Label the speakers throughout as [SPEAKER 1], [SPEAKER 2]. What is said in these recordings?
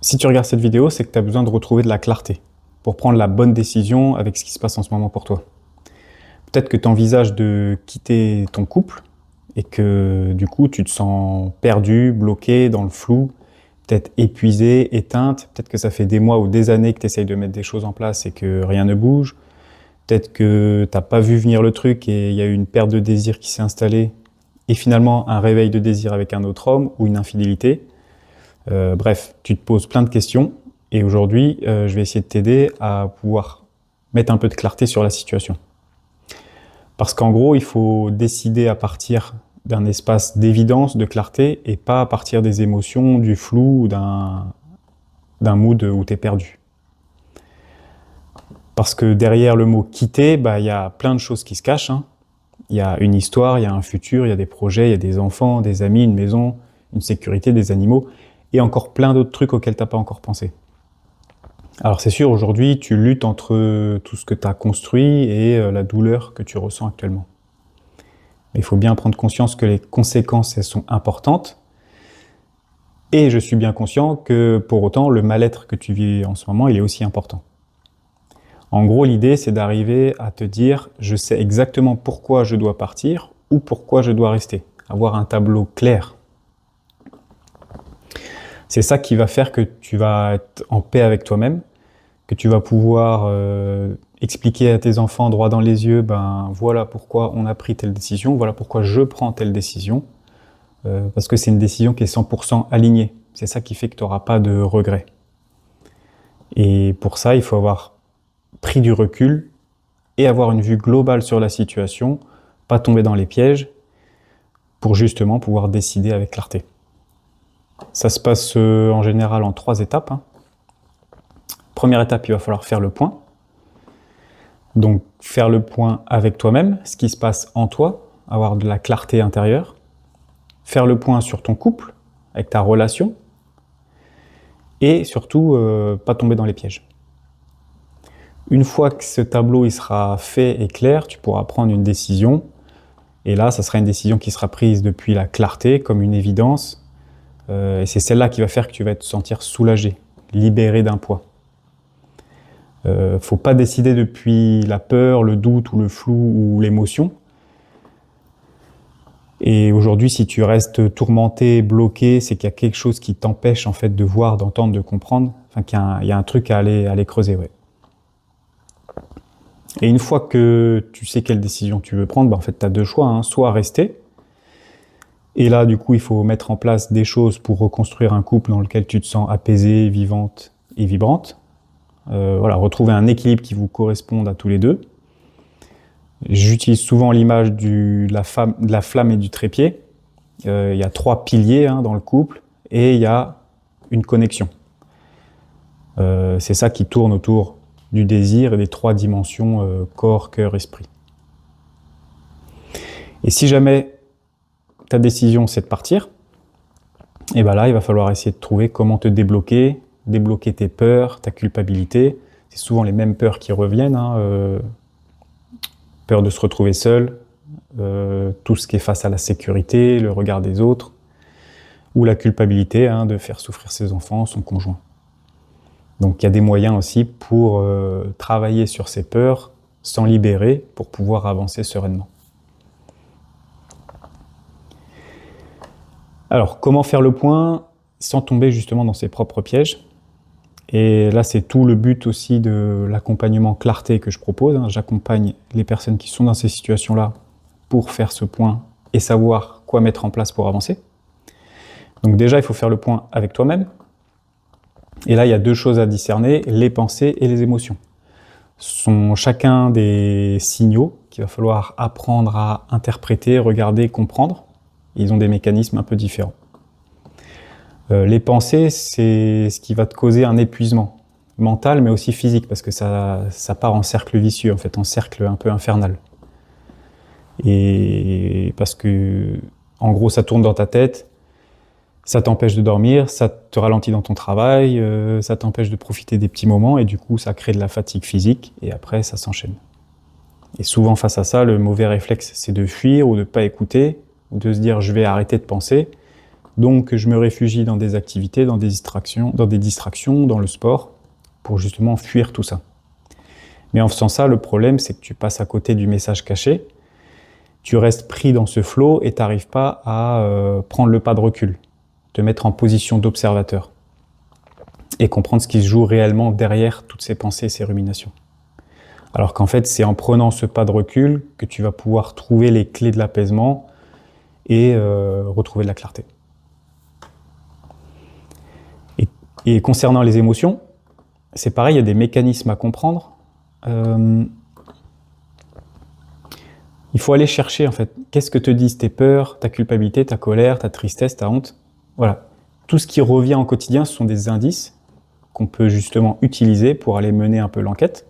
[SPEAKER 1] Si tu regardes cette vidéo, c'est que tu as besoin de retrouver de la clarté pour prendre la bonne décision avec ce qui se passe en ce moment pour toi. Peut-être que tu envisages de quitter ton couple et que du coup tu te sens perdu, bloqué, dans le flou, peut-être épuisé, éteinte. Peut-être que ça fait des mois ou des années que tu essayes de mettre des choses en place et que rien ne bouge. Peut-être que tu n'as pas vu venir le truc et il y a eu une perte de désir qui s'est installée et finalement un réveil de désir avec un autre homme ou une infidélité. Bref, tu te poses plein de questions et aujourd'hui, je vais essayer de t'aider à pouvoir mettre un peu de clarté sur la situation. Parce qu'en gros, il faut décider à partir d'un espace d'évidence, de clarté, et pas à partir des émotions, du flou ou d'un mood où tu es perdu. Parce que derrière le mot « quitter », il y a plein de choses qui se cachent. Il y a une histoire, il y a un futur, il y a des projets, il y a des enfants, des amis, une maison, une sécurité, des animaux, et encore plein d'autres trucs auxquels tu n'as pas encore pensé. Alors c'est sûr, aujourd'hui, tu luttes entre tout ce que tu as construit et la douleur que tu ressens actuellement. Mais il faut bien prendre conscience que les conséquences, elles sont importantes. Et je suis bien conscient que pour autant, le mal-être que tu vis en ce moment, il est aussi important. En gros, l'idée, c'est d'arriver à te dire « je sais exactement pourquoi je dois partir ou pourquoi je dois rester ». Avoir un tableau clair. C'est ça qui va faire que tu vas être en paix avec toi-même, que tu vas pouvoir expliquer à tes enfants droit dans les yeux, voilà pourquoi on a pris telle décision, voilà pourquoi je prends telle décision, parce que c'est une décision qui est 100% alignée. C'est ça qui fait que tu n'auras pas de regrets. Et pour ça, il faut avoir pris du recul et avoir une vue globale sur la situation, pas tomber dans les pièges, pour justement pouvoir décider avec clarté. Ça se passe en général en 3 étapes. Première étape, il va falloir faire le point. Donc faire le point avec toi-même, ce qui se passe en toi, avoir de la clarté intérieure. Faire le point sur ton couple, avec ta relation. Et surtout, pas tomber dans les pièges. Une fois que ce tableau il sera fait et clair, tu pourras prendre une décision. Et là, ça sera une décision qui sera prise depuis la clarté, comme une évidence. Et c'est celle-là qui va faire que tu vas te sentir soulagé, libéré d'un poids. Faut pas décider depuis la peur, le doute ou le flou ou l'émotion. Et aujourd'hui, si tu restes tourmenté, bloqué, c'est qu'il y a quelque chose qui t'empêche en fait de voir, d'entendre, de comprendre. Enfin, qu'il y a un truc à aller creuser, ouais. Et une fois que tu sais quelle décision tu veux prendre, en fait, tu as 2 choix. Soit rester. Et là, du coup, il faut mettre en place des choses pour reconstruire un couple dans lequel tu te sens apaisée, vivante et vibrante. Retrouver un équilibre qui vous corresponde à tous les deux. J'utilise souvent l'image de la flamme et du trépied. Il y a 3 piliers dans le couple et il y a une connexion. C'est ça qui tourne autour du désir et des 3 dimensions corps, cœur, esprit. Et si jamais ta décision c'est de partir, et là il va falloir essayer de trouver comment te débloquer tes peurs, ta culpabilité. C'est souvent les mêmes peurs qui reviennent. Peur de se retrouver seul, tout ce qui est face à la sécurité, le regard des autres, ou la culpabilité de faire souffrir ses enfants, son conjoint. Donc il y a des moyens aussi pour travailler sur ces peurs, s'en libérer, pour pouvoir avancer sereinement. Alors, comment faire le point sans tomber justement dans ses propres pièges? Et là, c'est tout le but aussi de l'accompagnement clarté que je propose. J'accompagne les personnes qui sont dans ces situations-là pour faire ce point et savoir quoi mettre en place pour avancer. Donc déjà, il faut faire le point avec toi-même. Et là, il y a 2 choses à discerner, les pensées et les émotions. Ce sont chacun des signaux qu'il va falloir apprendre à interpréter, regarder, comprendre. Ils ont des mécanismes un peu différents. Les pensées, c'est ce qui va te causer un épuisement mental, mais aussi physique, parce que ça part en cercle vicieux, en fait, en cercle un peu infernal. Et parce que, en gros, ça tourne dans ta tête, ça t'empêche de dormir, ça te ralentit dans ton travail, ça t'empêche de profiter des petits moments, et du coup, ça crée de la fatigue physique, et après, ça s'enchaîne. Et souvent, face à ça, le mauvais réflexe, c'est de fuir ou de ne pas écouter, ou de se dire « je vais arrêter de penser », Donc je me réfugie dans des activités, dans des distractions, dans le sport, pour justement fuir tout ça. Mais en faisant ça, le problème, c'est que tu passes à côté du message caché, tu restes pris dans ce flow et tu n'arrives pas à prendre le pas de recul, te mettre en position d'observateur et comprendre ce qui se joue réellement derrière toutes ces pensées et ces ruminations. Alors qu'en fait, c'est en prenant ce pas de recul que tu vas pouvoir trouver les clés de l'apaisement et retrouver de la clarté. Et concernant les émotions, c'est pareil, il y a des mécanismes à comprendre. Il faut aller chercher, en fait, qu'est-ce que te disent tes peurs, ta culpabilité, ta colère, ta tristesse, ta honte. Voilà. Tout ce qui revient au quotidien, ce sont des indices qu'on peut justement utiliser pour aller mener un peu l'enquête.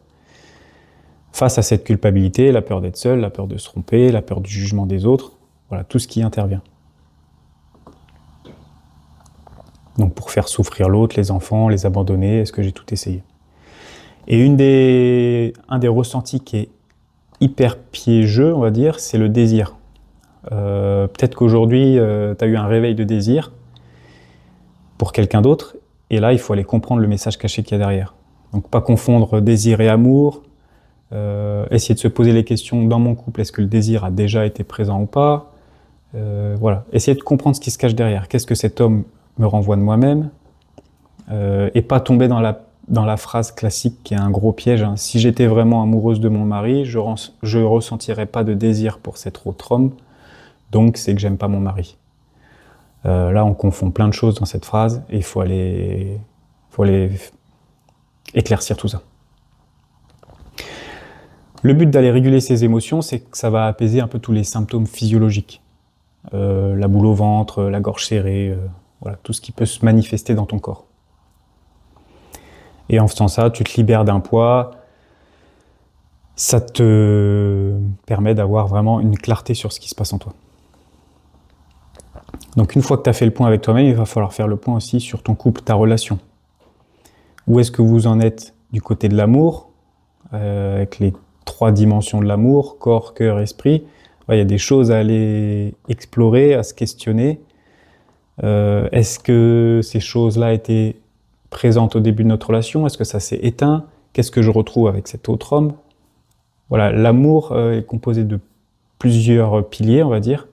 [SPEAKER 1] Face à cette culpabilité, la peur d'être seul, la peur de se tromper, la peur du jugement des autres, voilà, tout ce qui intervient. Donc pour faire souffrir l'autre, les enfants, les abandonner, est-ce que j'ai tout essayé? Et un des ressentis qui est hyper piégeux, on va dire, c'est le désir. Peut-être qu'aujourd'hui, tu as eu un réveil de désir pour quelqu'un d'autre, et là, il faut aller comprendre le message caché qu'il y a derrière. Donc pas confondre désir et amour, essayer de se poser les questions dans mon couple, est-ce que le désir a déjà été présent ou pas? Voilà, essayer de comprendre ce qui se cache derrière. Qu'est-ce que cet homme me renvoie de moi-même? Et pas tomber dans la phrase classique qui est un gros piège. Hein. Si j'étais vraiment amoureuse de mon mari, je ressentirais pas de désir pour cet autre homme, donc c'est que j'aime pas mon mari. Là, on confond plein de choses dans cette phrase et il faut aller éclaircir tout ça. Le but d'aller réguler ces émotions, c'est que ça va apaiser un peu tous les symptômes physiologiques. La boule au ventre, la gorge serrée, voilà, tout ce qui peut se manifester dans ton corps. Et en faisant ça, tu te libères d'un poids, ça te permet d'avoir vraiment une clarté sur ce qui se passe en toi. Donc une fois que tu as fait le point avec toi-même, il va falloir faire le point aussi sur ton couple, ta relation. Où est-ce que vous en êtes du côté de l'amour, avec les 3 dimensions de l'amour, corps, cœur, esprit. Il y a des choses à aller explorer, à se questionner. Est-ce que ces choses-là étaient présentes au début de notre relation? Est-ce que ça s'est éteint? Qu'est-ce que je retrouve avec cet autre homme? Voilà, l'amour est composé de plusieurs piliers, on va dire.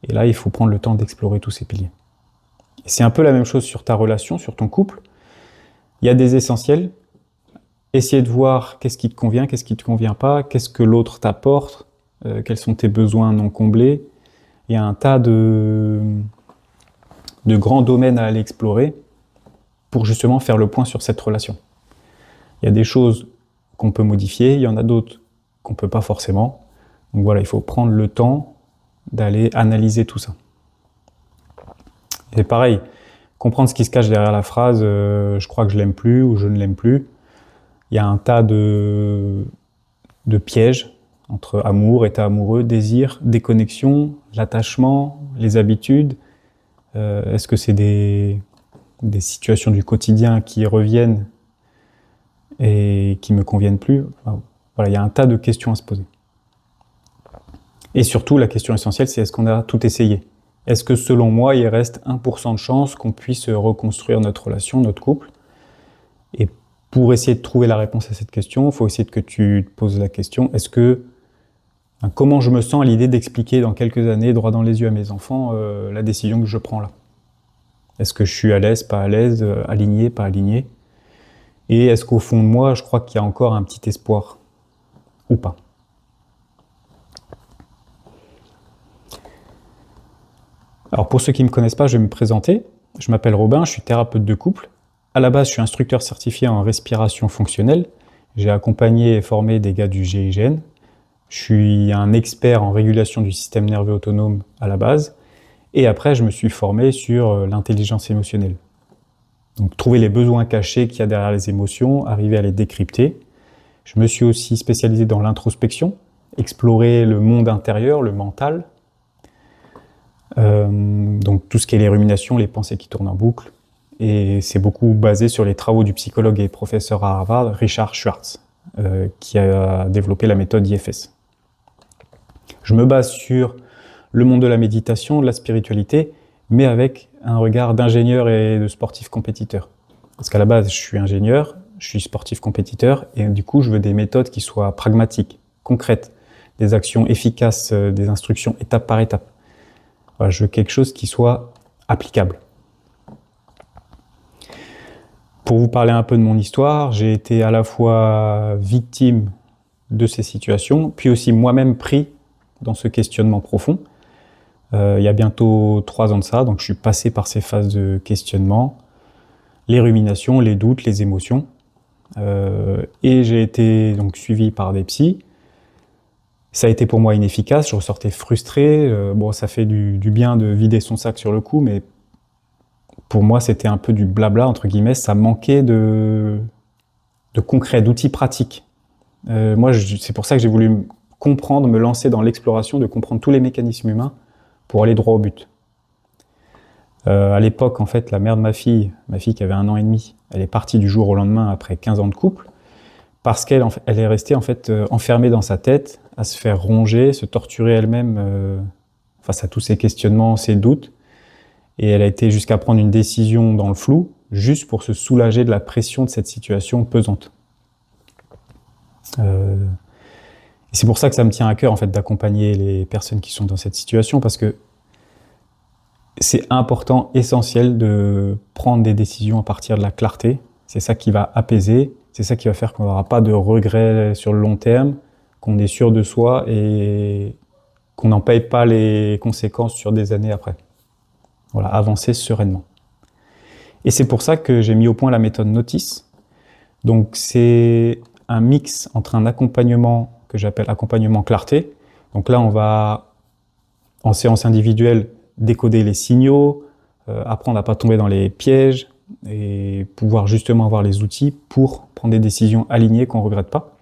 [SPEAKER 1] Et là, il faut prendre le temps d'explorer tous ces piliers. Et c'est un peu la même chose sur ta relation, sur ton couple. Il y a des essentiels. Essayer de voir qu'est-ce qui te convient, qu'est-ce qui ne te convient pas, qu'est-ce que l'autre t'apporte, quels sont tes besoins non comblés. Il y a un tas de grands domaines à aller explorer pour justement faire le point sur cette relation. Il y a des choses qu'on peut modifier, il y en a d'autres qu'on ne peut pas forcément. Donc voilà, il faut prendre le temps d'aller analyser tout ça. Et pareil, comprendre ce qui se cache derrière la phrase « je crois que je l'aime plus » ou « je ne l'aime plus ». Il y a un tas de pièges entre amour, état amoureux, désir, déconnexion, l'attachement, les habitudes. Est-ce que c'est des situations du quotidien qui reviennent et qui ne me conviennent plus? Voilà, il y a un tas de questions à se poser. Et surtout, la question essentielle, c'est est-ce qu'on a tout essayé? Est-ce que selon moi, il reste 1% de chance qu'on puisse reconstruire notre relation, notre couple? Et pour essayer de trouver la réponse à cette question, il faut essayer que tu te poses la question, comment je me sens à l'idée d'expliquer dans quelques années, droit dans les yeux à mes enfants, la décision que je prends là? Est-ce que je suis à l'aise, pas à l'aise, aligné, pas aligné? Et est-ce qu'au fond de moi, je crois qu'il y a encore un petit espoir? Ou pas? Alors pour ceux qui ne me connaissent pas, je vais me présenter. Je m'appelle Robin, je suis thérapeute de couple. À la base, je suis instructeur certifié en respiration fonctionnelle. J'ai accompagné et formé des gars du GIGN. Je suis un expert en régulation du système nerveux autonome à la base. Et après, je me suis formé sur l'intelligence émotionnelle. Donc, trouver les besoins cachés qu'il y a derrière les émotions, arriver à les décrypter. Je me suis aussi spécialisé dans l'introspection, explorer le monde intérieur, le mental. Donc, tout ce qui est les ruminations, les pensées qui tournent en boucle. Et c'est beaucoup basé sur les travaux du psychologue et professeur à Harvard, Richard Schwartz, qui a développé la méthode IFS. Je me base sur le monde de la méditation, de la spiritualité, mais avec un regard d'ingénieur et de sportif compétiteur. Parce qu'à la base, je suis ingénieur, je suis sportif compétiteur, et du coup, je veux des méthodes qui soient pragmatiques, concrètes, des actions efficaces, des instructions étape par étape. Voilà, je veux quelque chose qui soit applicable. Pour vous parler un peu de mon histoire, j'ai été à la fois victime de ces situations, puis aussi moi-même pris dans ce questionnement profond. Il y a bientôt 3 ans de ça, donc je suis passé par ces phases de questionnement, les ruminations, les doutes, les émotions. Et j'ai été donc suivi par des psys. Ça a été pour moi inefficace, je ressortais frustré. Bon, ça fait du bien de vider son sac sur le coup, mais pour moi, c'était un peu du blabla, entre guillemets. Ça manquait de concret, d'outils pratiques. Moi, c'est pour ça que j'ai voulu comprendre, me lancer dans l'exploration, de comprendre tous les mécanismes humains pour aller droit au but. À l'époque, en fait, la mère de ma fille qui avait 1 an et demi, elle est partie du jour au lendemain après 15 ans de couple, parce qu'elle elle est restée en fait enfermée dans sa tête, à se faire ronger, se torturer elle-même face à tous ces questionnements, ces doutes. Et elle a été jusqu'à prendre une décision dans le flou, juste pour se soulager de la pression de cette situation pesante. Et c'est pour ça que ça me tient à cœur en fait d'accompagner les personnes qui sont dans cette situation, parce que c'est important, essentiel de prendre des décisions à partir de la clarté. C'est ça qui va apaiser, c'est ça qui va faire qu'on n'aura pas de regrets sur le long terme, qu'on est sûr de soi et qu'on n'en paye pas les conséquences sur des années après. Voilà, avancer sereinement. Et c'est pour ça que j'ai mis au point la méthode Notice. Donc c'est un mix entre un accompagnement que j'appelle accompagnement clarté. Donc là, on va, en séance individuelle, décoder les signaux, apprendre à ne pas tomber dans les pièges et pouvoir justement avoir les outils pour prendre des décisions alignées qu'on ne regrette pas.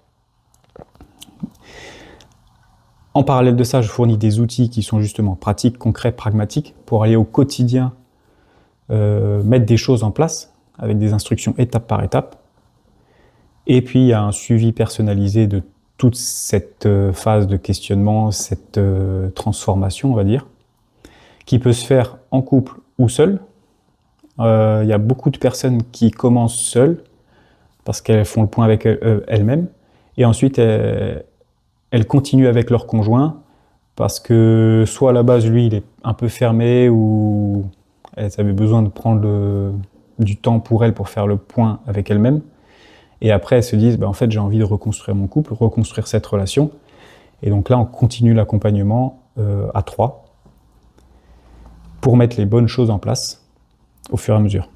[SPEAKER 1] En parallèle de ça, je fournis des outils qui sont justement pratiques, concrets, pragmatiques, pour aller au quotidien mettre des choses en place avec des instructions étape par étape. Et puis, il y a un suivi personnalisé de toute cette phase de questionnement, cette transformation, on va dire, qui peut se faire en couple ou seul. Il y a beaucoup de personnes qui commencent seules parce qu'elles font le point avec elles-mêmes. Et ensuite, elles continuent avec leur conjoint parce que soit à la base, lui, il est un peu fermé ou elles avaient besoin de prendre du temps pour elles pour faire le point avec elles-mêmes. Et après, elles se disent, en fait, j'ai envie de reconstruire mon couple, reconstruire cette relation. Et donc là, on continue l'accompagnement à 3 pour mettre les bonnes choses en place au fur et à mesure.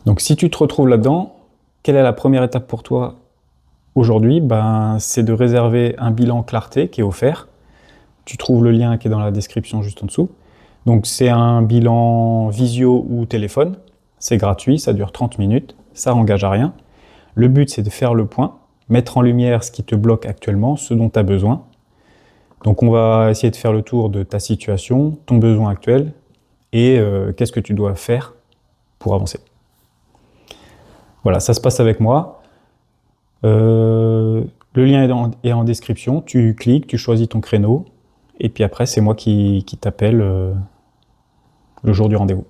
[SPEAKER 1] Donc si tu te retrouves là-dedans, quelle est la première étape pour toi aujourd'hui? C'est de réserver un bilan clarté qui est offert. Tu trouves le lien qui est dans la description juste en dessous. Donc c'est un bilan visio ou téléphone. C'est gratuit, ça dure 30 minutes, ça n'engage à rien. Le but, c'est de faire le point, mettre en lumière ce qui te bloque actuellement, ce dont tu as besoin. Donc on va essayer de faire le tour de ta situation, ton besoin actuel, et qu'est-ce que tu dois faire pour avancer. Voilà, ça se passe avec moi. Le lien est en description, tu cliques, tu choisis ton créneau, et puis après c'est moi qui t'appelle le jour du rendez-vous.